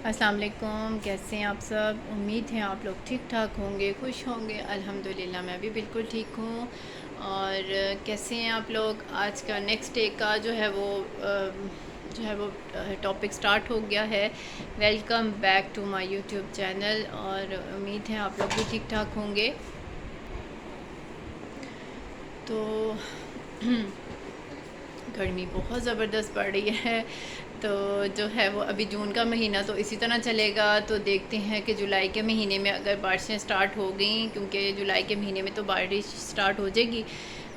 السلام علیکم، کیسے ہیں آپ سب؟ امید ہے آپ لوگ ٹھیک ٹھاک ہوں گے، خوش ہوں گے۔ الحمدللہ میں بھی بالکل ٹھیک ہوں۔ اور کیسے ہیں آپ لوگ؟ آج کا نیکسٹ ڈے کا جو ہے وہ ٹاپک سٹارٹ ہو گیا ہے۔ Welcome back to my YouTube channel, اور امید ہے آپ لوگ بھی ٹھیک ٹھاک ہوں گے۔ تو گرمی بہت زبردست پڑ رہی ہے، تو جو ہے وہ ابھی جون کا مہینہ تو اسی طرح چلے گا، تو دیکھتے ہیں کہ جولائی کے مہینے میں اگر بارشیں سٹارٹ ہو گئیں، کیونکہ جولائی کے مہینے میں تو بارش سٹارٹ ہو جائے گی،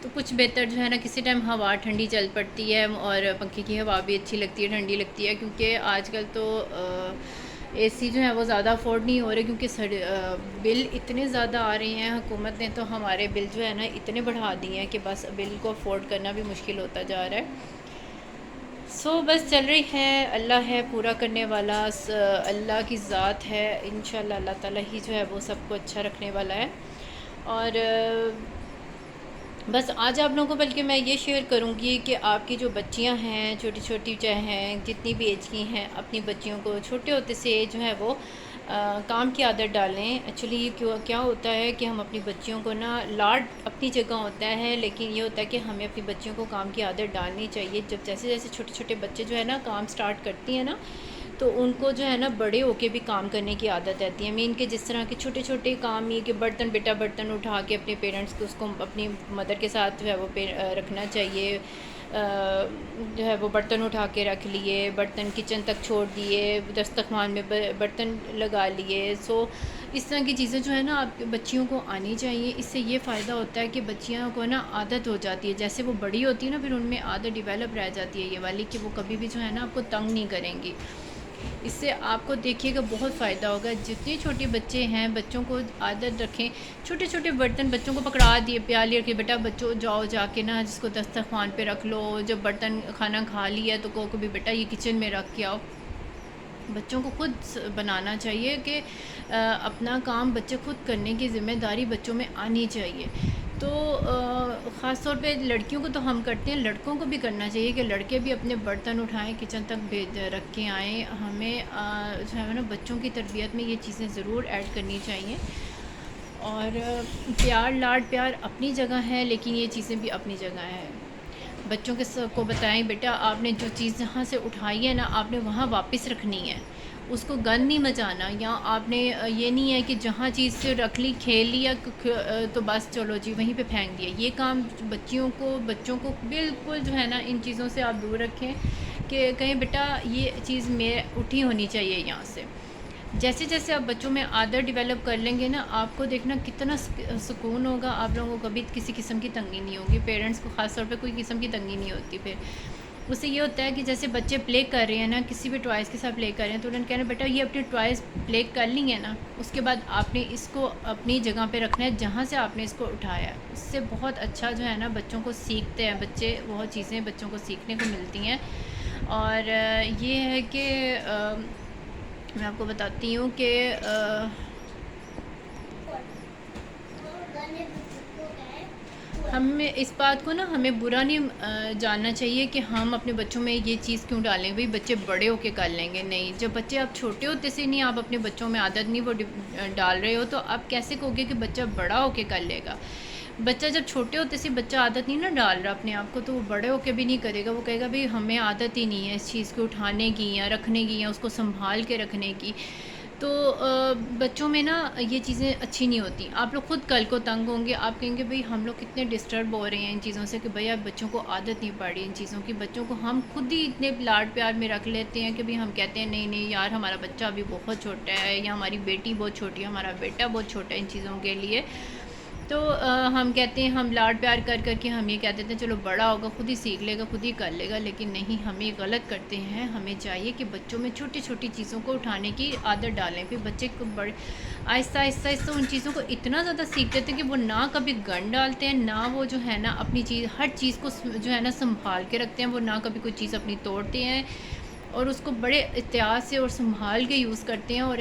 تو کچھ بہتر جو ہے نا کسی ٹائم ہوا ٹھنڈی چل پڑتی ہے، اور پنکھے کی ہوا بھی اچھی لگتی ہے، ٹھنڈی لگتی ہے، کیونکہ آج کل تو اے سی جو ہے وہ زیادہ افورڈ نہیں ہو رہے، کیونکہ بل اتنے زیادہ آ رہے ہیں۔ حکومت نے تو ہمارے بل جو ہے نا اتنے بڑھا دیے ہیں کہ بس بل کو افورڈ کرنا بھی مشکل ہوتا جا رہا ہے۔ بس چل رہی ہے، اللہ ہے پورا کرنے والا، اللہ کی ذات ہے، انشاءاللہ اللہ تعالیٰ ہی جو ہے وہ سب کو اچھا رکھنے والا ہے۔ اور بس آج آپ لوگوں کو بلکہ میں یہ شیئر کروں گی کہ آپ کی جو بچیاں ہیں، چھوٹی چھوٹی چاہے ہیں، جتنی بھی ایج کی ہیں، اپنی بچیوں کو چھوٹے ہوتے سے جو ہے وہ کام کی عادت ڈالیں۔ ایکچولی کیا ہوتا ہے کہ ہم اپنی بچیوں کو نا، لاڈ اپنی جگہ ہوتا ہے، لیکن یہ ہوتا ہے کہ ہمیں اپنی بچیوں کو کام کی عادت ڈالنی چاہیے۔ جب جیسے جیسے چھوٹے چھوٹے بچے جو ہے نا کام سٹارٹ کرتی ہیں نا، تو ان کو جو ہے نا بڑے ہو کے بھی کام کرنے کی عادت رہتی ہے۔ مین کہ جس طرح کے چھوٹے چھوٹے کام، یہ کہ برتن اٹھا کے اپنے پیرنٹس کو، اس کو اپنی مدر کے ساتھ جو ہے وہ رکھنا چاہیے۔ جو ہے وہ برتن اٹھا کے رکھ لیے، برتن کچن تک چھوڑ دیے، دسترخوان میں برتن لگا لیے۔ اس طرح کی چیزیں جو ہے نا آپ بچیوں کو آنی چاہیے۔ اس سے یہ فائدہ ہوتا ہے کہ بچیاں کو نا عادت ہو جاتی ہے، جیسے وہ بڑی ہوتی ہے نا پھر ان میں عادت ڈیولپ رہ جاتی ہے یہ والی، کہ وہ کبھی بھی جو ہے نا آپ کو تنگ نہیں کریں گی۔ اس سے آپ کو دیکھیے گا بہت فائدہ ہوگا۔ جتنے چھوٹے بچے ہیں بچوں کو عادت رکھیں، چھوٹے چھوٹے برتن بچوں کو پکڑا دیے، پیالے رکھے، بیٹا بچوں جاؤ جا کے نا جس کو دسترخوان پہ رکھ لو، جب برتن کھانا کھا لیا تو کو بھی بیٹا یہ کچن میں رکھ کے آؤ۔ بچوں کو خود بنانا چاہیے کہ اپنا کام بچے خود کرنے کی ذمہ داری بچوں میں آنی چاہیے۔ تو خاص طور پہ لڑکیوں کو تو ہم کرتے ہیں، لڑکوں کو بھی کرنا چاہیے کہ لڑکے بھی اپنے برتن اٹھائیں، کچن تک رکھ کے آئیں۔ ہمیں جو ہے نا بچوں کی تربیت میں یہ چیزیں ضرور ایڈ کرنی چاہیے۔ اور پیار اپنی جگہ ہے، لیکن یہ چیزیں بھی اپنی جگہ ہیں۔ بچوں کو بتائیں بیٹا آپ نے جو چیز جہاں سے اٹھائی ہے نا، آپ نے وہاں واپس رکھنی ہے، اس کو گند نہیں مچانا، یا آپ نے یہ نہیں ہے کہ جہاں چیز سے رکھ لی، کھیل لیا تو بس چلو جی وہیں پہ پھینک دیا۔ یہ کام بچوں کو بالکل جو ہے نا ان چیزوں سے آپ دور رکھیں، کہ کہیں بیٹا یہ چیز میں اٹھی ہونی چاہیے یہاں سے۔ جیسے جیسے آپ بچوں میں عادت ڈیولپ کر لیں گے نا، آپ کو دیکھنا کتنا سکون ہوگا، آپ لوگوں کو کبھی کسی قسم کی تنگی نہیں ہوگی، پیرنٹس کو خاص طور پہ کوئی قسم کی تنگی نہیں ہوتی۔ پھر اس سے یہ ہوتا ہے کہ جیسے بچے پلے کر رہے ہیں نا، کسی بھی ٹوائز کے ساتھ پلے کر رہے ہیں، تو انہوں نے کہنا بیٹا یہ اپنے ٹوائز پلے کر لی ہیں نا، اس کے بعد آپ نے اس کو اپنی جگہ پہ رکھنا ہے جہاں سے آپ نے اس کو اٹھایا ہے۔ اس سے بہت اچھا جو ہے نا بچوں کو سیکھتے ہیں بچے، بہت چیزیں بچوں کو سیکھنے کو ملتی ہیں۔ اور یہ ہے کہ میں آپ کو بتاتی ہوں کہ ہمیں اس بات کو نا ہمیں برا نہیں جاننا چاہیے کہ ہم اپنے بچوں میں یہ چیز کیوں ڈالیں، بھئی بچے بڑے ہو کے کر لیں گے۔ نہیں، جب بچے آپ چھوٹے ہوتے سے نہیں آپ اپنے بچوں میں عادت نہیں وہ ڈال رہے ہو، تو آپ کیسے کہو گے کہ بچہ بڑا ہو کے کر لے گا؟ بچہ جب چھوٹے ہوتے سے بچہ عادت نہیں نا ڈال رہا اپنے آپ کو، تو وہ بڑے ہو کے بھی نہیں کرے گا۔ وہ کہے گا بھئی ہمیں عادت ہی نہیں ہے اس چیز کو اٹھانے کی، یا رکھنے کی، یا اس کو سنبھال کے رکھنے کی۔ تو بچوں میں نا یہ چیزیں اچھی نہیں ہوتی۔ آپ لوگ خود کل کو تنگ ہوں گے، آپ کہیں گے بھئی ہم لوگ کتنے ڈسٹرب ہو رہے ہیں ان چیزوں سے، کہ بھئی اب بچوں کو عادت نہیں پڑ رہی ان چیزوں کی۔ بچوں کو ہم خود ہی اتنے لاڈ پیار میں رکھ لیتے ہیں کہ بھئی ہم کہتے ہیں نہیں نہیں یار ہمارا بچہ ابھی بہت چھوٹا ہے، یا ہماری بیٹی بہت چھوٹی ہے، ہمارا بیٹا بہت چھوٹا ہے ان چیزوں کے لیے۔ تو ہم کہتے ہیں، ہم لاڈ پیار کر کر کے ہم یہ کہہ دیتے ہیں چلو بڑا ہوگا خود ہی سیکھ لے گا، خود ہی کر لے گا، لیکن نہیں، ہم یہ غلط کرتے ہیں۔ ہمیں چاہیے کہ بچوں میں چھوٹی چھوٹی چیزوں کو اٹھانے کی عادت ڈالیں، پھر بچے کو آہستہ آہستہ آہستہ ان چیزوں کو اتنا زیادہ سیکھ دیتے ہیں کہ وہ نہ کبھی گن ڈالتے ہیں، نہ وہ جو ہے نا اپنی ہر چیز کو جو ہے نا سنبھال کے رکھتے ہیں، وہ نہ کبھی کوئی چیز اپنی توڑتے ہیں، اور اس کو بڑے احتیاط سے اور سنبھال کے یوز کرتے ہیں، اور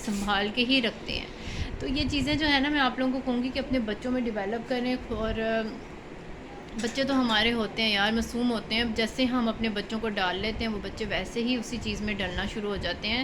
سنبھال کے ہی رکھتے ہیں۔ تو یہ چیزیں جو ہے نا میں آپ لوگوں کو کہوں گی کہ اپنے بچوں میں ڈیولپ کریں۔ اور بچے تو ہمارے ہوتے ہیں یار، معصوم ہوتے ہیں، جیسے ہم اپنے بچوں کو ڈال لیتے ہیں وہ بچے ویسے ہی اسی چیز میں ڈلنا شروع ہو جاتے ہیں۔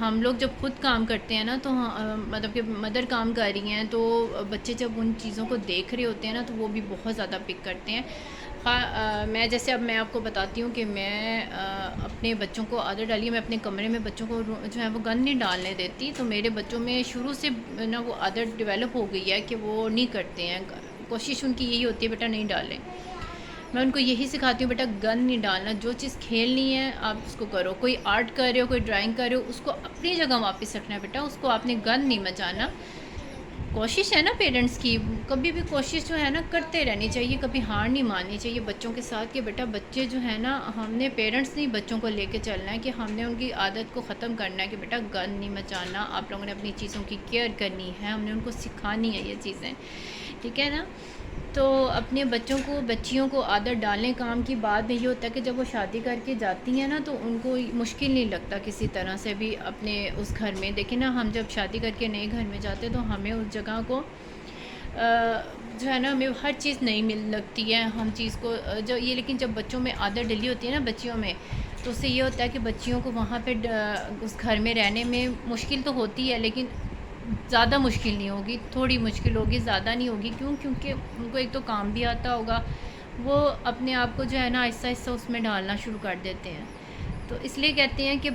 ہم لوگ جب خود کام کرتے ہیں نا تو مطلب کہ مدر کام کر رہی ہیں تو بچے جب ان چیزوں کو دیکھ رہے ہوتے ہیں نا تو وہ بھی بہت زیادہ پک کرتے ہیں. میں جیسے اب میں آپ کو بتاتی ہوں کہ میں اپنے بچوں کو عادت ڈالی ہے، میں اپنے کمرے میں بچوں کو جو ہے وہ گند نہیں ڈالنے دیتی. تو میرے بچوں میں شروع سے نا وہ عادت ڈیولپ ہو گئی ہے کہ وہ نہیں کرتے ہیں. کوشش ان کی یہی ہوتی ہے بیٹا نہیں ڈالیں. میں ان کو یہی سکھاتی ہوں بیٹا گن نہیں ڈالنا، جو چیز کھیلنی ہے آپ اس کو کرو. کوئی آرٹ کر رہے ہو، کوئی ڈرائنگ کر رہے ہو، اس کو اپنی جگہ واپس رکھنا ہے بیٹا، اس کو آپ نے گن نہیں مچانا. کوشش ہے نا پیرنٹس کی، کبھی بھی کوشش جو ہے نا کرتے رہنی چاہیے، کبھی ہار نہیں ماننی چاہیے بچوں کے ساتھ کہ بیٹا بچے جو ہے نا ہم نے پیرنٹس نہیں بچوں کو لے کے چلنا ہے کہ ہم نے ان کی عادت کو ختم کرنا ہے کہ بیٹا گن نہیں مچانا، آپ لوگوں نے اپنی چیزوں کی کیئر کرنی ہے، ہم نے ان کو سکھانی ہے یہ چیزیں. ٹھیک ہے نا. تو اپنے بچیوں کو عادت ڈالنے کام کی بات یہ ہوتا ہے کہ جب وہ شادی کر کے جاتی ہیں نا تو ان کو مشکل نہیں لگتا کسی طرح سے بھی اپنے اس گھر میں. دیکھیں نا ہم جب شادی کر کے نئے گھر میں جاتے تو ہمیں اس جگہ کو جو ہے نا ہمیں ہر چیز نہیں مل لگتی ہے ہم چیز کو جو یہ. لیکن جب بچوں میں عادت ڈلی ہوتی ہے نا بچیوں میں تو اس سے یہ ہوتا ہے کہ بچیوں کو وہاں پہ اس گھر میں رہنے میں مشکل تو ہوتی ہے لیکن زیادہ مشکل نہیں ہوگی، تھوڑی مشکل ہوگی، زیادہ نہیں ہوگی. کیونکہ ان کو ایک تو کام بھی آتا ہوگا، وہ اپنے آپ کو جو ہے نا آہستہ آہستہ اس میں ڈالنا شروع کر دیتے ہیں. تو اس لیے کہتے ہیں کہ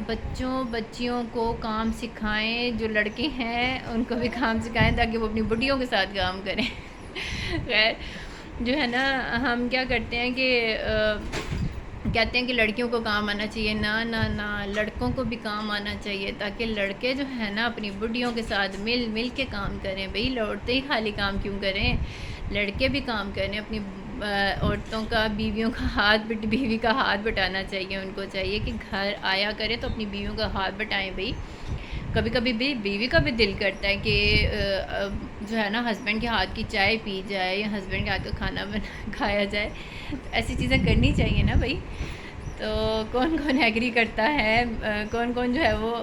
بچیوں کو کام سکھائیں، جو لڑکے ہیں ان کو بھی کام سکھائیں تاکہ وہ اپنی بڈیوں کے ساتھ کام کریں. خیر جو ہے نا ہم کیا کرتے ہیں کہ کہتے ہیں کہ لڑکیوں کو کام آنا چاہیے. نہ لڑکوں کو بھی کام آنا چاہیے تاکہ لڑکے جو ہے نا اپنی بڈیوں کے ساتھ مل کے کام کریں. بھئی عورتیں ہی خالی کام کیوں کریں، لڑکے بھی کام کریں. اپنی عورتوں کا بیوی کا ہاتھ بٹانا چاہیے. ان کو چاہیے کہ گھر آیا کرے تو اپنی بیویوں کا ہاتھ بٹائیں. بھئی کبھی کبھی بھی بیوی کا بھی دل کرتا ہے کہ جو ہے نا ہسبینڈ کے ہاتھ کی چائے پی جائے یا ہسبینڈ کے ہاتھ کا کھانا کھایا جائے. ایسی چیزیں کرنی چاہیے نا بھائی. تو کون ایگری کرتا ہے، کون جو ہے وہ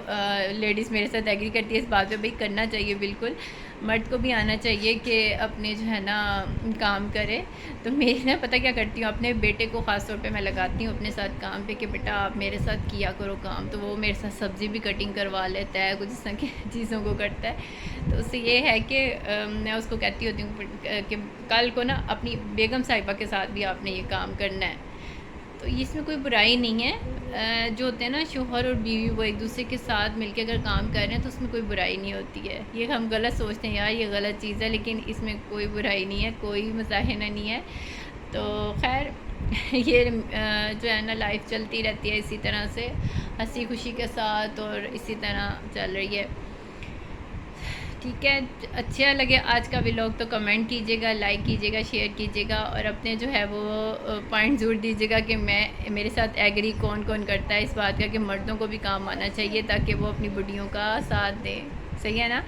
لیڈیز میرے ساتھ ایگری کرتی ہے اس بات پہ. بھائی کرنا چاہیے بالکل، مرد کو بھی آنا چاہیے کہ اپنے جو ہے نا کام کرے. تو میری نا پتہ کیا کرتی ہوں، اپنے بیٹے کو خاص طور پہ میں لگاتی ہوں اپنے ساتھ کام پہ کہ بیٹا آپ میرے ساتھ کیا کرو کام. تو وہ میرے ساتھ سبزی بھی کٹنگ کروا لیتا ہے، کچھ اس طرح کی چیزوں کو کرتا ہے. تو اس سے یہ ہے کہ میں اس کو کہتی ہوتی ہوں کہ کل کو نا اپنی بیگم صاحبہ کے ساتھ بھی آپ نے یہ کام کرنا ہے. تو اس میں کوئی برائی نہیں ہے. جو ہوتے ہیں نا شوہر اور بیوی وہ ایک دوسرے کے ساتھ مل کے اگر کام کر رہے ہیں تو اس میں کوئی برائی نہیں ہوتی ہے. یہ ہم غلط سوچتے ہیں یار یہ غلط چیز ہے، لیکن اس میں کوئی برائی نہیں ہے، کوئی مزاحمہ نہیں ہے. تو خیر یہ جو ہے نا لائف چلتی رہتی ہے اسی طرح سے ہنسی خوشی کے ساتھ اور اسی طرح چل رہی ہے. ٹھیک ہے، اچھا لگے آج کا ولاگ تو کمنٹ کیجیے گا، لائک کیجیے گا، شیئر کیجیے گا اور اپنے جو ہے وہ پوائنٹ ضرور دیجیے گا کہ میرے ساتھ ایگری کون کرتا ہے اس بات کا کہ مردوں کو بھی کام آنا چاہیے تاکہ وہ اپنی بڈیوں کا ساتھ دیں. صحیح ہے نا.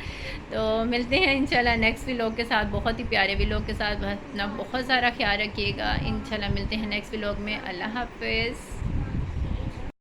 تو ملتے ہیں انشاءاللہ نیکسٹ ولاگ کے ساتھ، بہت ہی پیارے ولاگ کے ساتھ. اپنا بہت سارا خیال رکھیے گا. انشاءاللہ ملتے ہیں نیکسٹ ولاگ میں. اللہ حافظ.